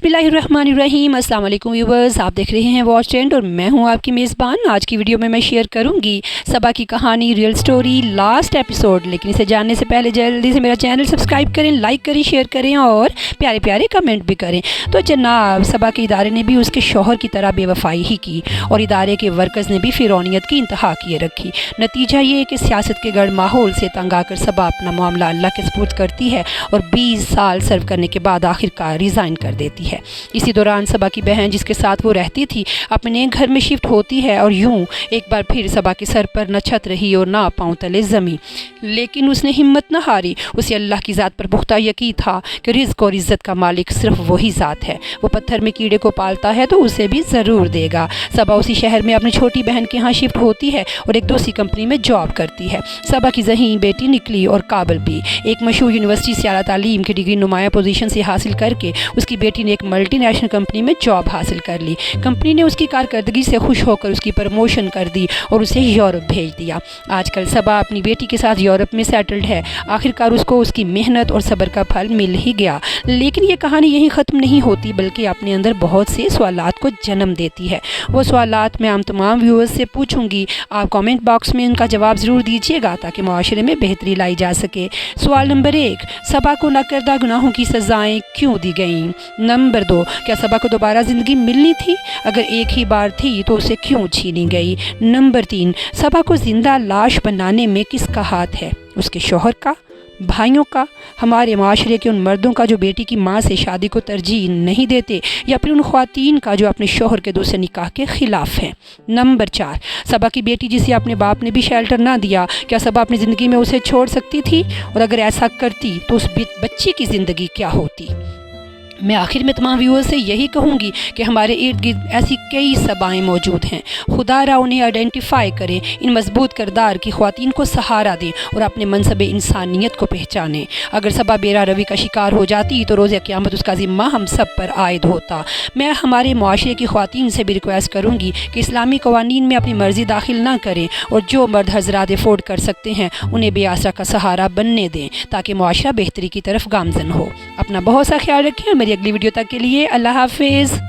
बिस्मिल्लाहिर्रहमानिर्रहीम। अस्सलाम वालेकुम व्यूवर्स, आप देख रहे हैं वॉच ट्रेंड और मैं हूं आपकी मेज़बान। आज की वीडियो में मैं शेयर करूंगी सबा की कहानी, रियल स्टोरी, लास्ट एपिसोड। लेकिन इसे जानने से पहले जल्दी से मेरा चैनल सब्सक्राइब करें, लाइक करें, शेयर करें और प्यारे प्यारे कमेंट भी करें। तो जनाब, सबा के इदारे ने भी उसके शौहर की तरह बेवफाई ही की और इदारे के वर्कर्स ने भी फिरौनियत की इंतहा किए रखी। नतीजा ये कि सियासत के गर्म माहौल से तंग आकर सबा अपना मामला अल्लाह के सुपुर्द करती है और 20 साल सर्व करने के बाद आखिरकार रिज़ाइन कर देती है। इसी दौरान सबा की बहन, जिसके साथ वो रहती थी, अपने घर में शिफ्ट होती है और यूं एक बार फिर सबा के सर पर न छत रही और ना पाँव तले ज़मीं। लेकिन उसने हिम्मत न हारी। उसे अल्लाह की ज़ात पर पुख्ता यकीन था कि रिज़्क और इज़्ज़त का मालिक सिर्फ वही ज़ात है। वो पत्थर में कीड़े को पालता है तो उसे भी ज़रूर देगा। सबा उसी शहर में अपनी छोटी बहन के यहाँ शिफ्ट होती है और एक दूसरी कंपनी में जॉब करती है। सबा की ज़हीन बेटी निकली और काबिल भी। एक मशहूर यूनिवर्सिटी से आला तालीम की डिग्री नुमाया पोजीशन से हासिल करके उसकी बेटी ने एक मल्टीनेशनल कंपनी में जॉब हासिल कर ली। कंपनी ने उसकी कारकर्दगी से खुश होकर उसकी प्रमोशन कर दी और उसे यूरोप भेज दिया। आजकल सबा अपनी बेटी के साथ यूरोप में सेटल्ड है। आखिरकार उसको उसकी मेहनत और सब्र का फल मिल ही गया। लेकिन ये कहानी यहीं ख़त्म नहीं होती, बल्कि अपने अंदर बहुत से सवालात को जन्म देती है। वो सवालात मैं हम तमाम व्यूअर्स से पूछूंगी। आप कमेंट बॉक्स में उनका जवाब ज़रूर दीजिएगा ताकि माशरे में बेहतरी लाई जा सके। सवाल नंबर 1, सबा को नाकर्दा गुनाहों की सज़ाएँ क्यों दी गईं? नंबर 2, क्या सबा को दोबारा ज़िंदगी मिलनी थी? अगर एक ही बार थी तो उसे क्यों छीनी गई? नंबर 3, सबा को ज़िंदा लाश बनाने में किसका हाथ है? उसके शौहर का, भाइयों का, हमारे माशरे के उन मर्दों का जो बेटी की माँ से शादी को तरजीह नहीं देते, या फिर उन ख्वातीन का जो अपने शौहर के दूसरे निकाह के ख़िलाफ़ हैं? नंबर 4, सबा की बेटी जिसे अपने बाप ने भी शेल्टर ना दिया, क्या सबा अपनी ज़िंदगी में उसे छोड़ सकती थी? और अगर ऐसा करती तो उस बच्ची की ज़िंदगी क्या होती? मैं आखिर में तमाम व्यूअर्स से यही कहूँगी कि हमारे इर्द गिर्द ऐसी कई सबाएँ मौजूद हैं। खुदारा उन्हें आइडेंटिफाई करें, इन मजबूत किरदार की ख्वातीन को सहारा दें और अपने मनसब इंसानियत को पहचानें। अगर सबा बेरा रवि का शिकार हो जाती तो रोज़ क़यामत उसका ज़िम्मा हम सब पर आयद होता। मैं हमारे माशरे की ख्वातीन से भी रिक्वेस्ट करूँगी कि इस्लामी कवानीन में अपनी मर्ज़ी दाखिल ना करें और जो मर्द हजरात अफोर्ड कर सकते हैं उन्हें बेआसरा का सहारा बनने दें ताकि माशरा बेहतरी की तरफ गामजन हो। अपना बहुत सा ख्याल रखें। मेरी अगली वीडियो तक के लिए अल्लाह हाफिज़।